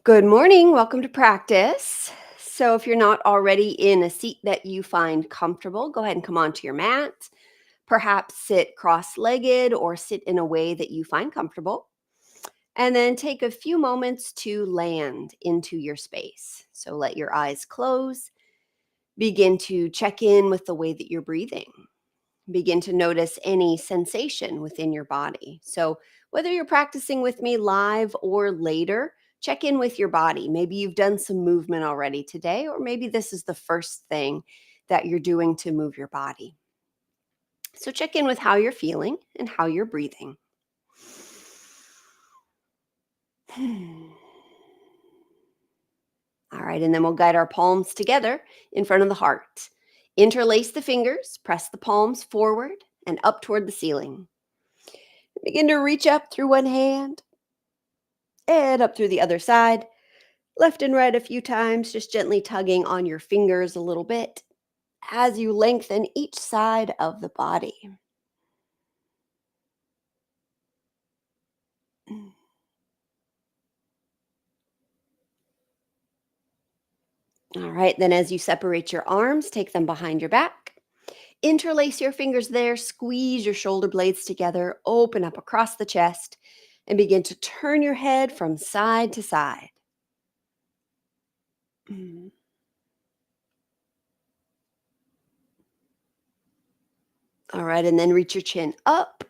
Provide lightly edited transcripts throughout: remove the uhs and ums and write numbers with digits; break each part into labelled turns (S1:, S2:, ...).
S1: Good morning. Welcome to practice. So, if you're not already in a seat that you find comfortable, go ahead and come onto your mat. Perhaps sit cross legged or sit in a way that you find comfortable. And then take a few moments to land into your space. So, let your eyes close. Begin to check in with the way that you're breathing. Begin to notice any sensation within your body. So, whether you're practicing with me live or later, check in with your body. Maybe you've done some movement already today, or maybe this is the first thing that you're doing to move your body. So, check in with how you're feeling and how you're breathing. All right, and then we'll guide our palms together in front of the heart. Interlace the fingers, press the palms forward and up toward the ceiling. Begin to reach up through one hand and up through the other side, left and right a few times, just gently tugging on your fingers a little bit as you lengthen each side of the body. All right, then as you separate your arms, take them behind your back. Interlace your fingers there, squeeze your shoulder blades together, open up across the chest, and begin to turn your head from side to side. Mm. All right, and then reach your chin up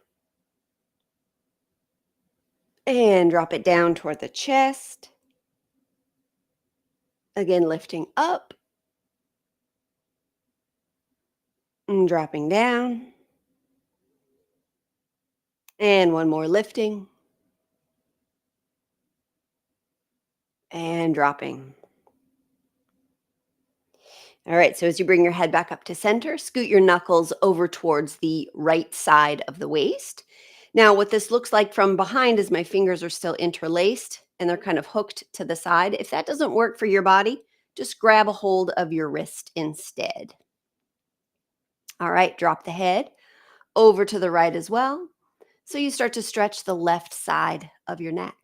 S1: and drop it down toward the chest. Again, lifting up and dropping down. And one more lifting and dropping. All right, so as you bring your head back up to center, scoot your knuckles over towards the right side of the waist. Now, what this looks like from behind is my fingers are still interlaced and they're kind of hooked to the side. If that doesn't work for your body, just grab a hold of your wrist instead. All right, drop the head over to the right as well. So you start to stretch the left side of your neck.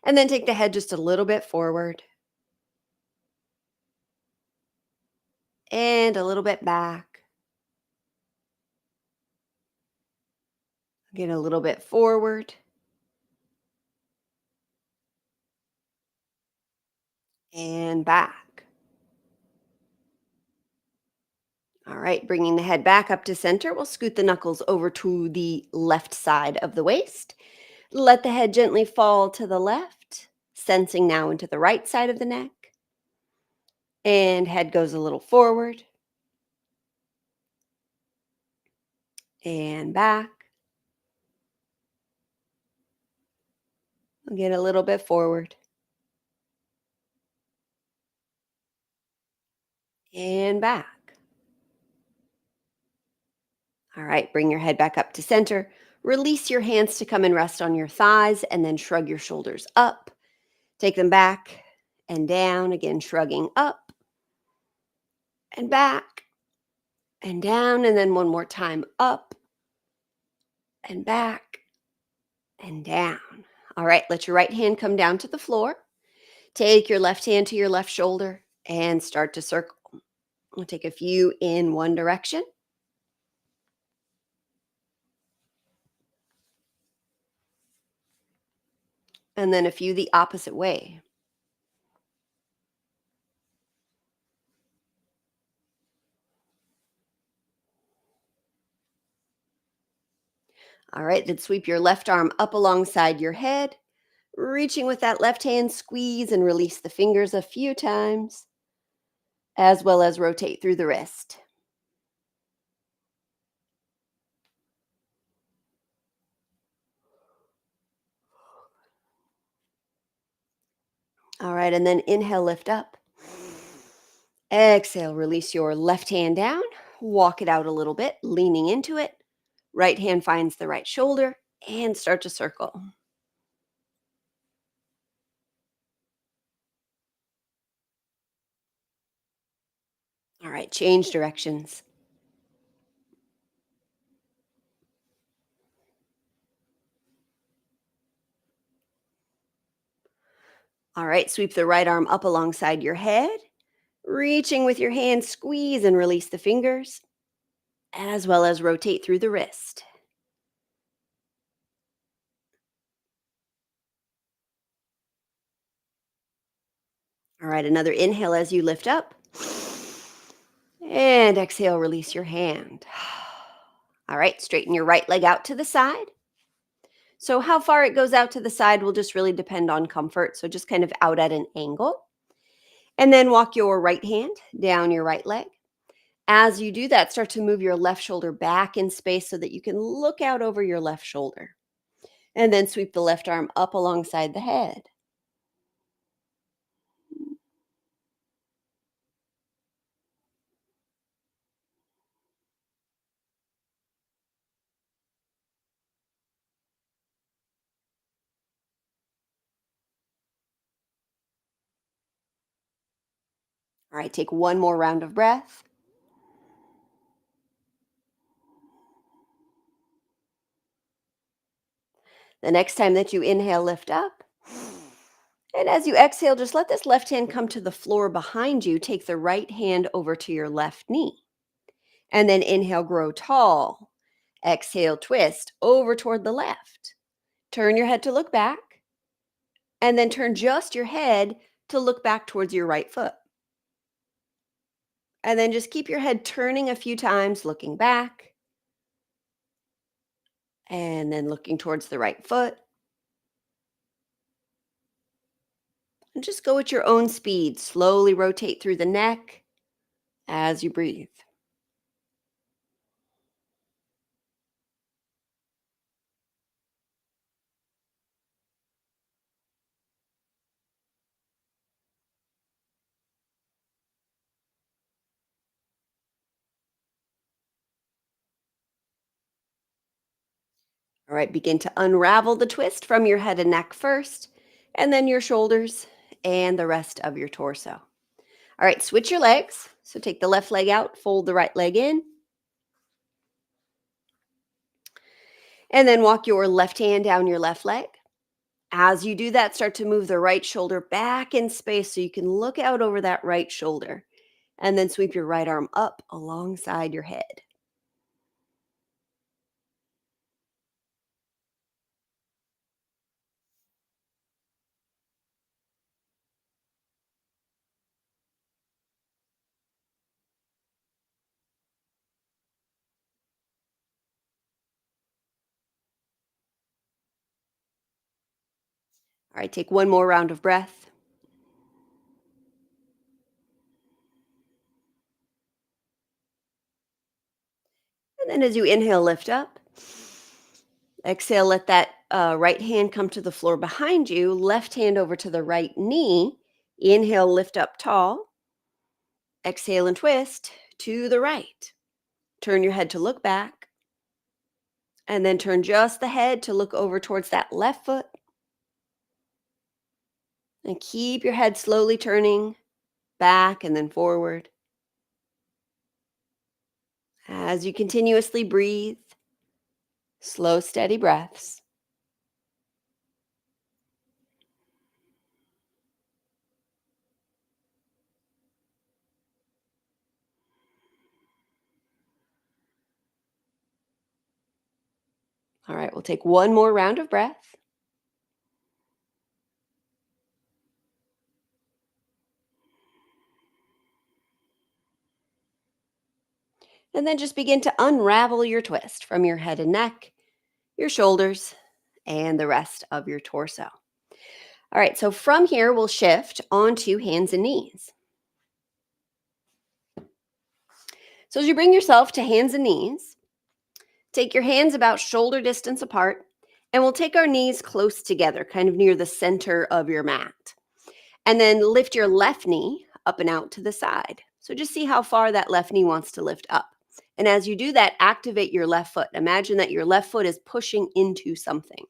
S1: And then take the head just a little bit forward and a little bit back. Get a little bit forward and back. All right, bringing the head back up to center, we'll scoot the knuckles over to the left side of the waist. Let the head gently fall to the left, sensing now into the right side of the neck. And head goes a little forward and back. We'll get a little bit forward and back. All right, bring your head back up to center. Release your hands to come and rest on your thighs and then shrug your shoulders up. Take them back and down, again, shrugging up and back and down. And then one more time, up and back and down. All right, let your right hand come down to the floor. Take your left hand to your left shoulder and start to circle. We'll take a few in one direction and then a few the opposite way. All right, then sweep your left arm up alongside your head. Reaching with that left hand, squeeze and release the fingers a few times, as well as rotate through the wrist. All right, and then inhale, lift up. Exhale, release your left hand down. Walk it out a little bit, leaning into it. Right hand finds the right shoulder and start to circle. All right, change directions. All right, sweep the right arm up alongside your head, reaching with your hand, squeeze and release the fingers, as well as rotate through the wrist. All right, another inhale as you lift up. And exhale, release your hand. All right, straighten your right leg out to the side. So, how far it goes out to the side will just really depend on comfort. So, just kind of out at an angle. And then walk your right hand down your right leg. As you do that, start to move your left shoulder back in space so that you can look out over your left shoulder. And then sweep the left arm up alongside the head. All right, take one more round of breath. The next time that you inhale, lift up. And as you exhale, just let this left hand come to the floor behind you. Take the right hand over to your left knee. And then inhale, grow tall. Exhale, twist over toward the left. Turn your head to look back. And then turn just your head to look back towards your right foot. And then just keep your head turning a few times, looking back. And then looking towards the right foot. And just go at your own speed. Slowly rotate through the neck as you breathe. All right, begin to unravel the twist from your head and neck first, and then your shoulders and the rest of your torso. All right, switch your legs. So take the left leg out, fold the right leg in, and then walk your left hand down your left leg. As you do that, start to move the right shoulder back in space so you can look out over that right shoulder. And then sweep your right arm up alongside your head. All right, take one more round of breath. And then as you inhale, lift up. Exhale, let that right hand come to the floor behind you, left hand over to the right knee. Inhale, lift up tall. Exhale and twist to the right. Turn your head to look back. And then turn just the head to look over towards that left foot. And keep your head slowly turning back and then forward. As you continuously breathe, slow, steady breaths. All right, we'll take one more round of breath. And then just begin to unravel your twist from your head and neck, your shoulders, and the rest of your torso. All right, so from here, we'll shift onto hands and knees. So as you bring yourself to hands and knees, take your hands about shoulder distance apart, and we'll take our knees close together, kind of near the center of your mat. And then lift your left knee up and out to the side. So just see how far that left knee wants to lift up. And as you do that, activate your left foot. Imagine that your left foot is pushing into something.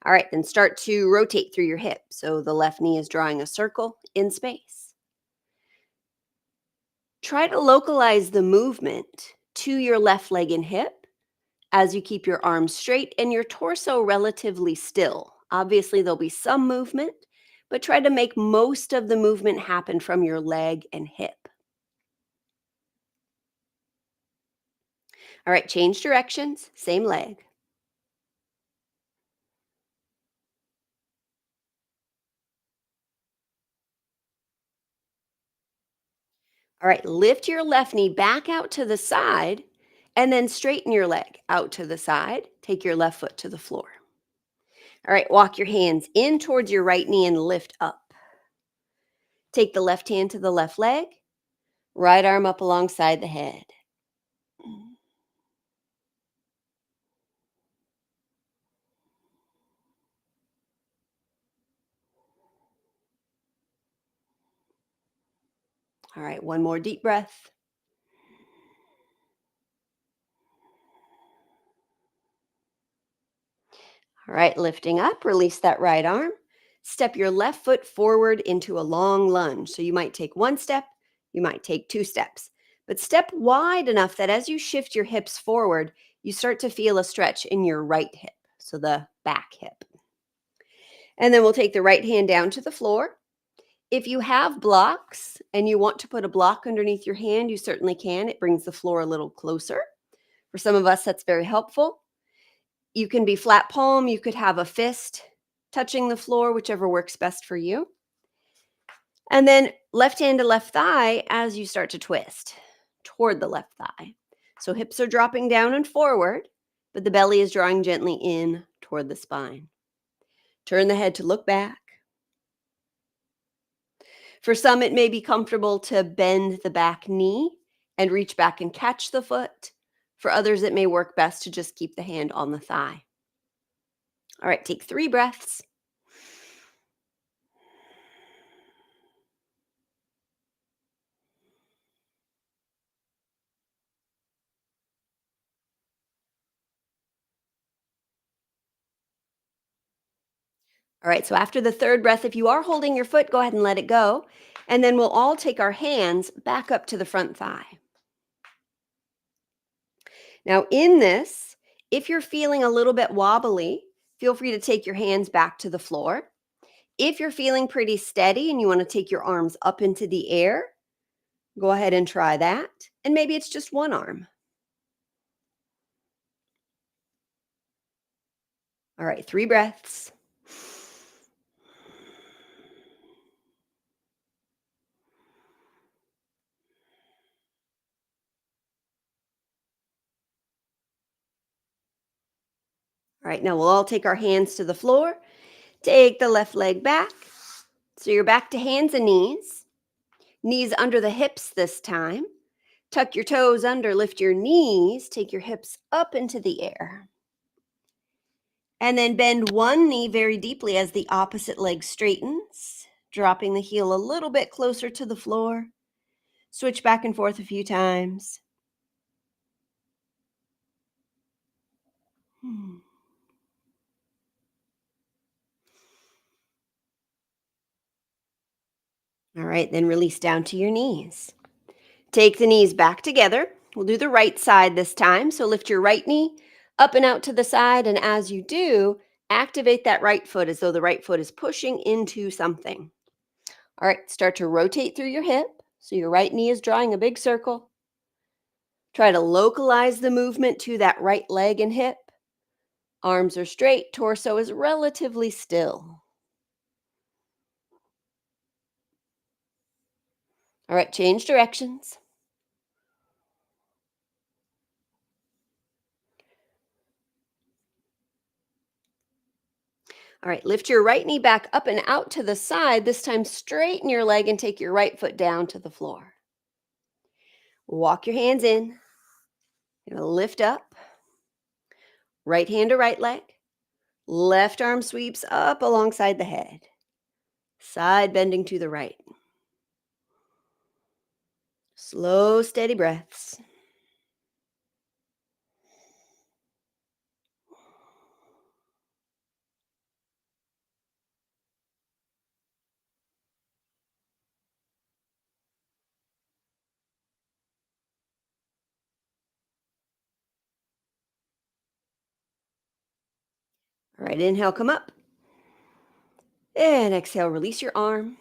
S1: All right, then start to rotate through your hip. So the left knee is drawing a circle in space. Try to localize the movement to your left leg and hip as you keep your arms straight and your torso relatively still. Obviously, there'll be some movement, but try to make most of the movement happen from your leg and hip. All right, change directions, same leg. All right, lift your left knee back out to the side and then straighten your leg out to the side. Take your left foot to the floor. All right, walk your hands in towards your right knee and lift up. Take the left hand to the left leg, right arm up alongside the head. All right, one more deep breath. All right, lifting up, release that right arm. Step your left foot forward into a long lunge. So you might take one step, you might take two steps, but step wide enough that as you shift your hips forward, you start to feel a stretch in your right hip, so the back hip. And then we'll take the right hand down to the floor. If you have blocks and you want to put a block underneath your hand, you certainly can. It brings the floor a little closer. For some of us, that's very helpful. You can be flat palm, you could have a fist touching the floor, whichever works best for you. And then left hand to left thigh as you start to twist toward the left thigh. So hips are dropping down and forward, but the belly is drawing gently in toward the spine. Turn the head to look back. For some, it may be comfortable to bend the back knee and reach back and catch the foot. For others, it may work best to just keep the hand on the thigh. All right, take 3 breaths. All right, so after the 3rd breath, if you are holding your foot, go ahead and let it go. And then we'll all take our hands back up to the front thigh. Now, in this, if you're feeling a little bit wobbly, feel free to take your hands back to the floor. If you're feeling pretty steady and you want to take your arms up into the air, go ahead and try that. And maybe it's just one arm. All right, 3 breaths. All right, now we'll all take our hands to the floor. Take the left leg back. So you're back to hands and knees. Knees under the hips this time. Tuck your toes under, lift your knees, take your hips up into the air. And then bend one knee very deeply as the opposite leg straightens, dropping the heel a little bit closer to the floor. Switch back and forth a few times. Hmm. All right, then release down to your knees. Take the knees back together. We'll do the right side this time. So lift your right knee up and out to the side. And as you do, activate that right foot as though the right foot is pushing into something. All right, start to rotate through your hip. So your right knee is drawing a big circle. Try to localize the movement to that right leg and hip. Arms are straight, torso is relatively still. All right, change directions. All right, lift your right knee back up and out to the side. This time, straighten your leg and take your right foot down to the floor. Walk your hands in. Lift up. Right hand to right leg. Left arm sweeps up alongside the head. Side bending to the right. Slow, steady breaths. All right, inhale, come up. And exhale, release your arm.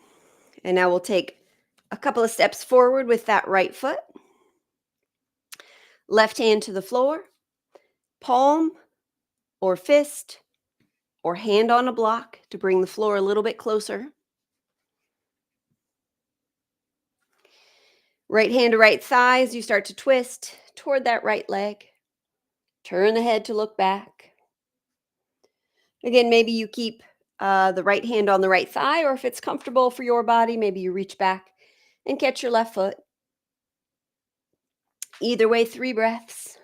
S1: And now we'll take a couple of steps forward with that right foot. Left hand to the floor, palm or fist or hand on a block to bring the floor a little bit closer. Right hand to right thigh as you start to twist toward that right leg. Turn the head to look back. Again, maybe you keep the right hand on the right thigh, or if it's comfortable for your body, maybe you reach back and catch your left foot. Either way, 3 breaths.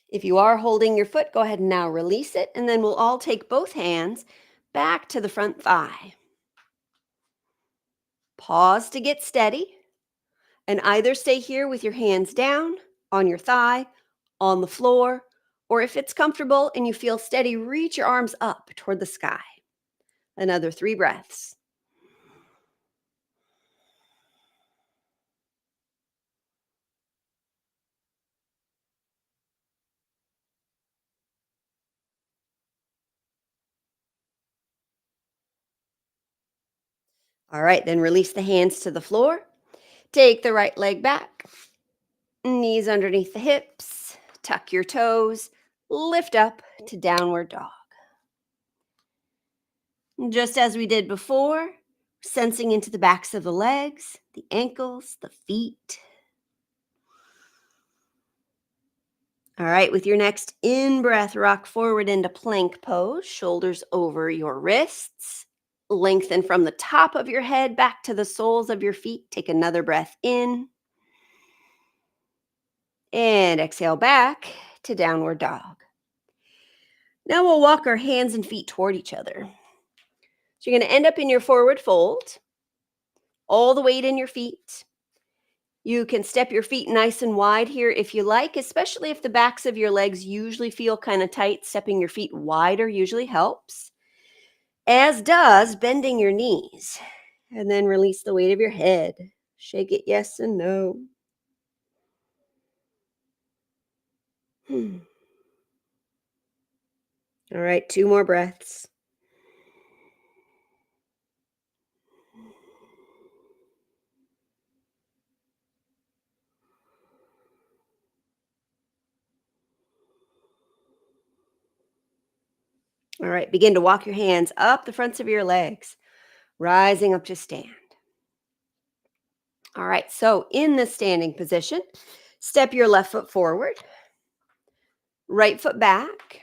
S1: If you are holding your foot, go ahead and now release it, and then we'll all take both hands back to the front thigh. Pause to get steady, and either stay here with your hands down, on your thigh, on the floor, or if it's comfortable and you feel steady, reach your arms up toward the sky. Another 3 breaths. All right, then release the hands to the floor. Take the right leg back, knees underneath the hips, tuck your toes, lift up to downward dog. Just as we did before, sensing into the backs of the legs, the ankles, the feet. All right, with your next in-breath, rock forward into plank pose, shoulders over your wrists. Lengthen from the top of your head back to the soles of your feet. Take another breath in. And exhale back to downward dog. Now we'll walk our hands and feet toward each other. So you're going to end up in your forward fold, all the weight in your feet. You can step your feet nice and wide here if you like, especially if the backs of your legs usually feel kind of tight. Stepping your feet wider usually helps, as does bending your knees. And then release the weight of your head. Shake it yes and no. All right, 2 more breaths. All right, begin to walk your hands up the fronts of your legs, rising up to stand. All right, so in the standing position, step your left foot forward, right foot back,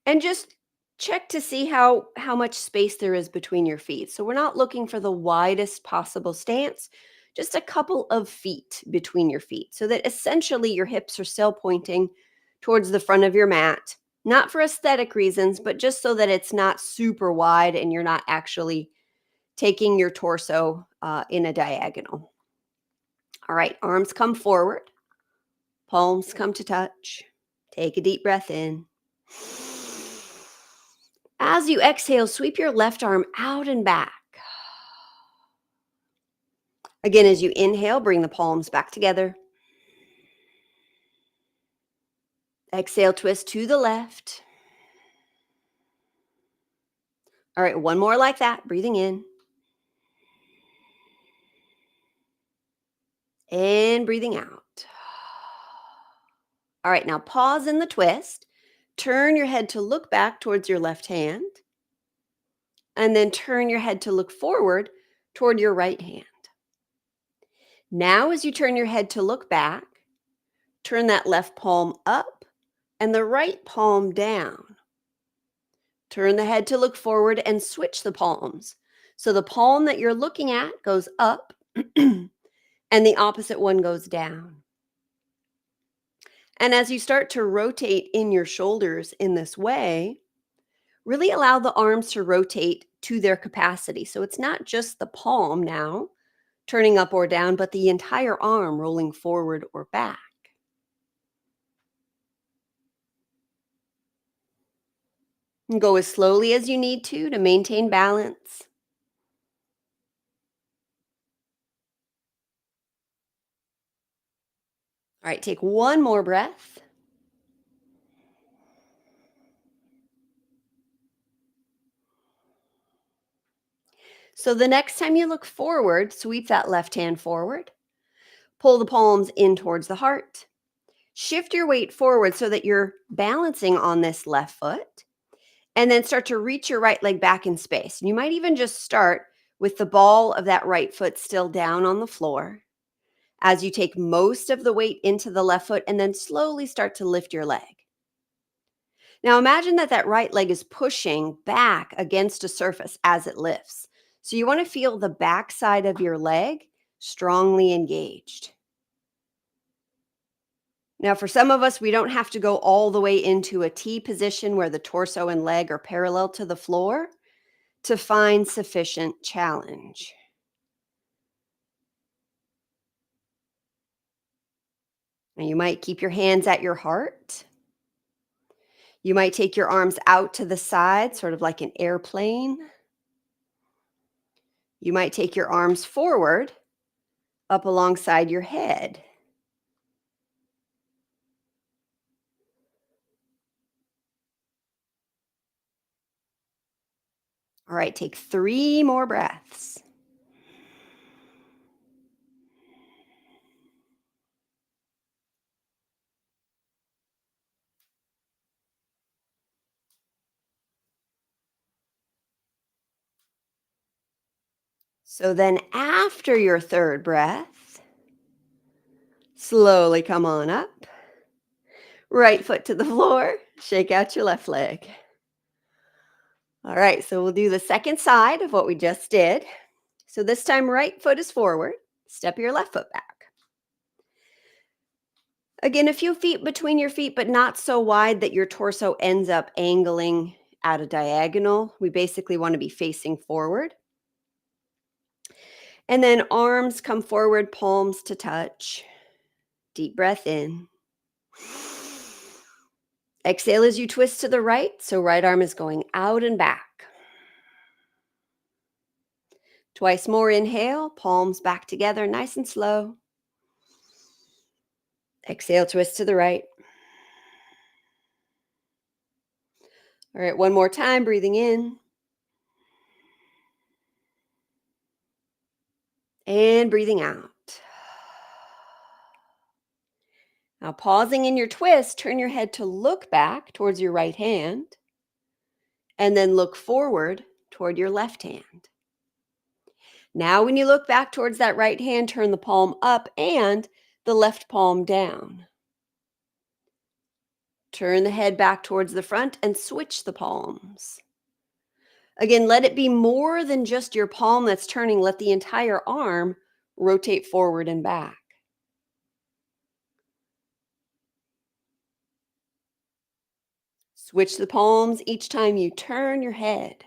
S1: and just check to see how much space there is between your feet. So we're not looking for the widest possible stance, just a couple of feet between your feet so that essentially your hips are still pointing towards the front of your mat, not for aesthetic reasons, but just so that it's not super wide and you're not actually taking your torso in a diagonal. All right, arms come forward, palms come to touch. Take a deep breath in. As you exhale, sweep your left arm out and back. Again, as you inhale, bring the palms back together. Exhale, twist to the left. All right, one more like that, breathing in. And breathing out. All right, now pause in the twist. Turn your head to look back towards your left hand. And then turn your head to look forward toward your right hand. Now, as you turn your head to look back, turn that left palm up and the right palm down. Turn the head to look forward and switch the palms. So the palm that you're looking at goes up and the opposite one goes down. And as you start to rotate in your shoulders in this way, really allow the arms to rotate to their capacity. So it's not just the palm now turning up or down, but the entire arm rolling forward or back. And go as slowly as you need to maintain balance. All right, take one more breath. So the next time you look forward, sweep that left hand forward. Pull the palms in towards the heart. Shift your weight forward so that you're balancing on this left foot. And then start to reach your right leg back in space. And you might even just start with the ball of that right foot still down on the floor as you take most of the weight into the left foot and then slowly start to lift your leg. Now imagine that that right leg is pushing back against a surface as it lifts. So you want to feel the back side of your leg strongly engaged. Now, for some of us, we don't have to go all the way into a T position where the torso and leg are parallel to the floor to find sufficient challenge. And you might keep your hands at your heart. You might take your arms out to the side, sort of like an airplane. You might take your arms forward, up alongside your head. All right, take 3 more breaths. So then, after your third breath, slowly come on up. Right foot to the floor, shake out your left leg. All right, so we'll do the second side of what we just did. So this time, right foot is forward, step your left foot back. Again, a few feet between your feet, but not so wide that your torso ends up angling at a diagonal. We basically want to be facing forward. And then arms come forward, palms to touch. Deep breath in. Exhale as you twist to the right. So right arm is going out and back. Twice more inhale, palms back together, nice and slow. Exhale, twist to the right. All right, one more time, breathing in. And breathing out. Now, pausing in your twist, turn your head to look back towards your right hand and then look forward toward your left hand. Now, when you look back towards that right hand, turn the palm up and the left palm down. Turn the head back towards the front and switch the palms. Again, let it be more than just your palm that's turning. Let the entire arm rotate forward and back. Switch the palms each time you turn your head.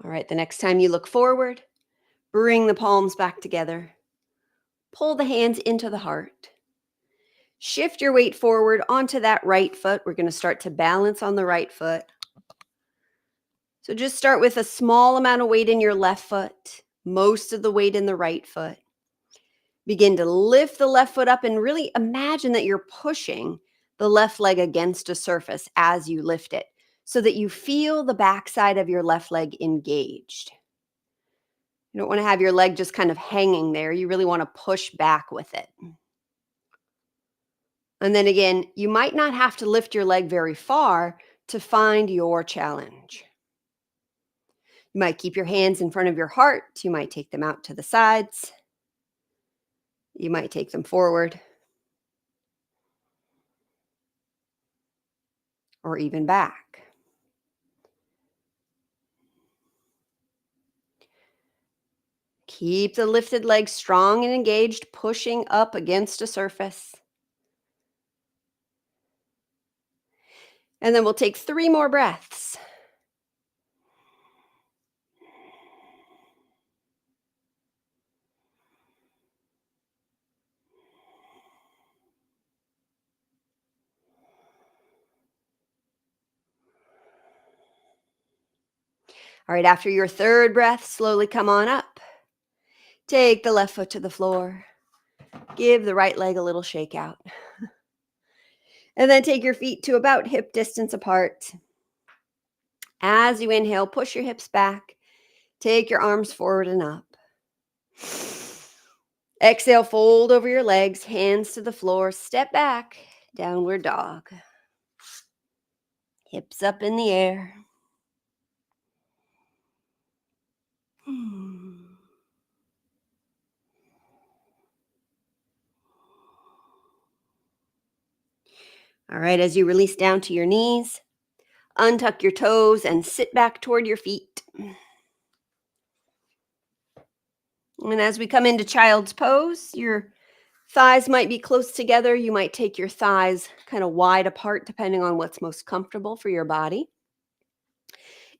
S1: All right, the next time you look forward, bring the palms back together. Pull the hands into the heart. Shift your weight forward onto that right foot. We're going to start to balance on the right foot. So just start with a small amount of weight in your left foot, most of the weight in the right foot. Begin to lift the left foot up and really imagine that you're pushing the left leg against a surface as you lift it so that you feel the backside of your left leg engaged. You don't want to have your leg just kind of hanging there. You really want to push back with it. And then again, you might not have to lift your leg very far to find your challenge. You might keep your hands in front of your heart. You might take them out to the sides. You might take them forward or even back. Keep the lifted leg strong and engaged, pushing up against a surface. And then we'll take 3 more breaths. All right, after your third breath, slowly come on up. Take the left foot to the floor. Give the right leg a little shake out. And then take your feet to about hip distance apart. As you inhale, push your hips back. Take your arms forward and up. Exhale, fold over your legs, hands to the floor, step back, downward dog. Hips up in the air. All right, as you release down to your knees, untuck your toes and sit back toward your feet. And as we come into child's pose, your thighs might be close together. You might take your thighs kind of wide apart, depending on what's most comfortable for your body.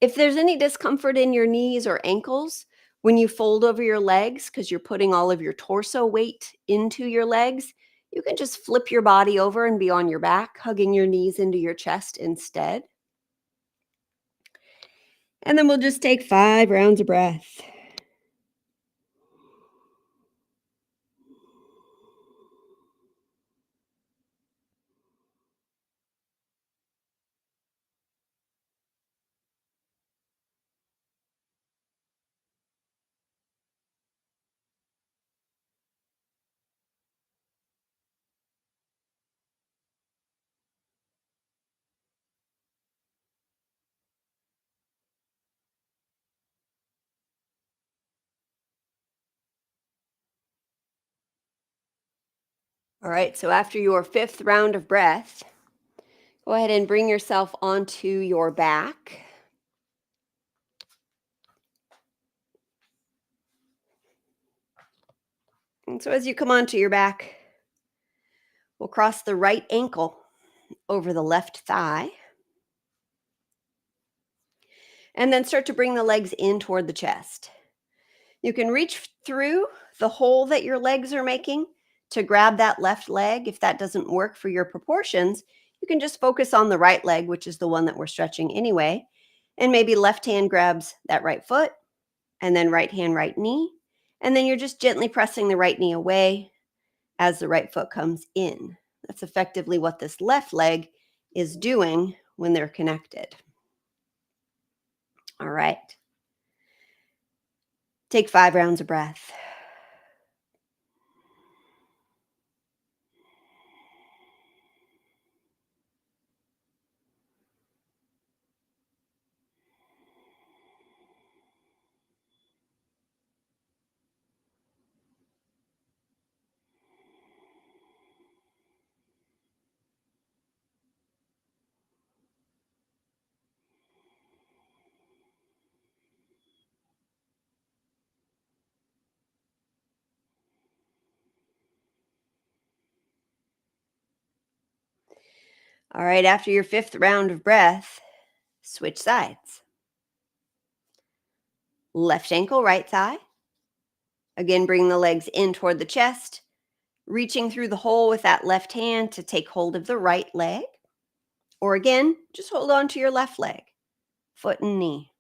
S1: If there's any discomfort in your knees or ankles when you fold over your legs because you're putting all of your torso weight into your legs, you can just flip your body over and be on your back, hugging your knees into your chest instead. And then we'll just take 5 rounds of breath. All right, so after your 5th round of breath, go ahead and bring yourself onto your back. And so as you come onto your back, we'll cross the right ankle over the left thigh. And then start to bring the legs in toward the chest. You can reach through the hole that your legs are making to grab that left leg. If that doesn't work for your proportions, you can just focus on the right leg, which is the one that we're stretching anyway. And maybe left hand grabs that right foot, and then right hand, right knee. And then you're just gently pressing the right knee away as the right foot comes in. That's effectively what this left leg is doing when they're connected. All right. Take 5 rounds of breath. All right, after your 5th round of breath, switch sides. Left ankle, right thigh. Again, bring the legs in toward the chest, reaching through the hole with that left hand to take hold of the right leg. Or again, just hold on to your left leg, foot and knee.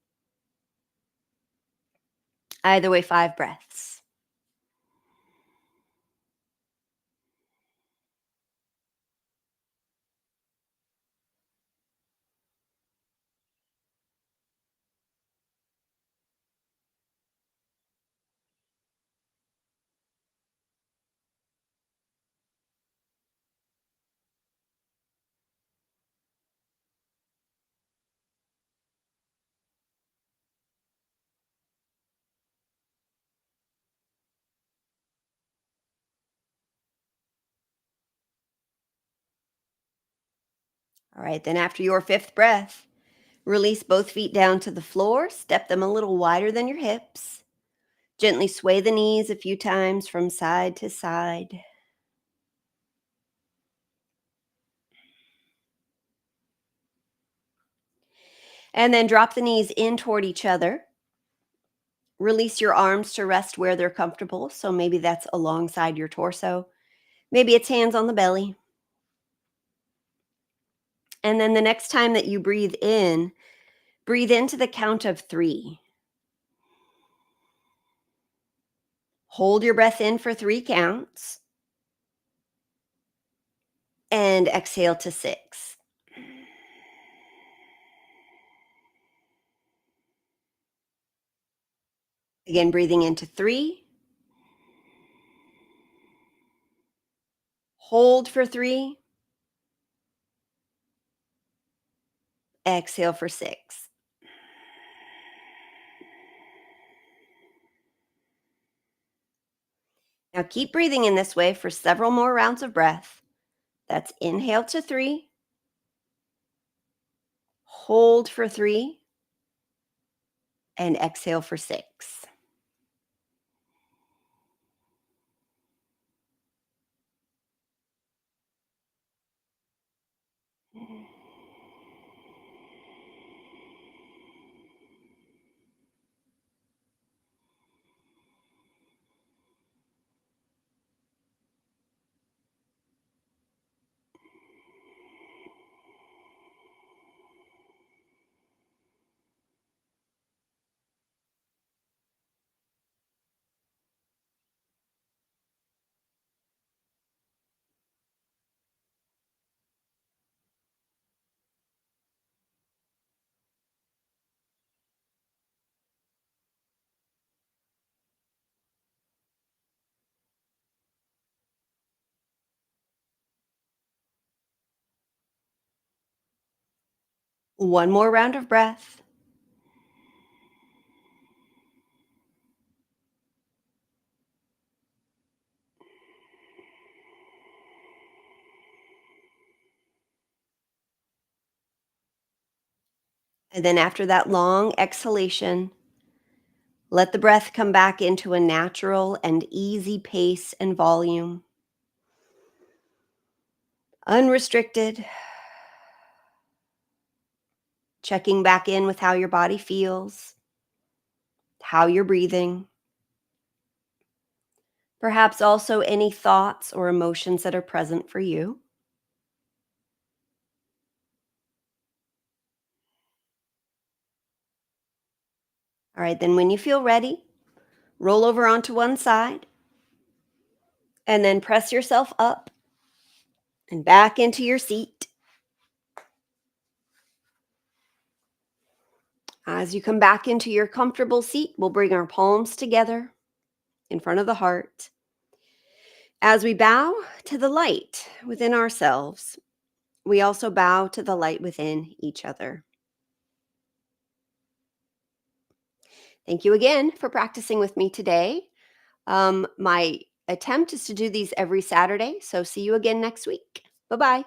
S1: Either way, 5 breaths. All right, then after your 5th breath, release both feet down to the floor, step them a little wider than your hips. Gently sway the knees a few times from side to side. And then drop the knees in toward each other. Release your arms to rest where they're comfortable. So maybe that's alongside your torso. Maybe it's hands on the belly. And then the next time that you breathe in, Breathe into the count of 3. Hold your breath in for 3 counts and exhale to 6. Again, breathing into 3. Hold for 3. Exhale for 6. Now keep breathing in this way for several more rounds of breath. That's inhale to 3, hold for 3, and exhale for 6. One more round of breath. And then after that long exhalation, let the breath come back into a natural and easy pace and volume. Unrestricted, checking back in with how your body feels, how you're breathing. Perhaps also any thoughts or emotions that are present for you. All right, then when you feel ready, roll over onto one side and then press yourself up and back into your seat. As you come back into your comfortable seat, we'll bring our palms together in front of the heart as we bow to the light within ourselves. We also bow to the light within each other. Thank you again for practicing with me today. My attempt is to do these every Saturday, so see you again next week. Bye-bye.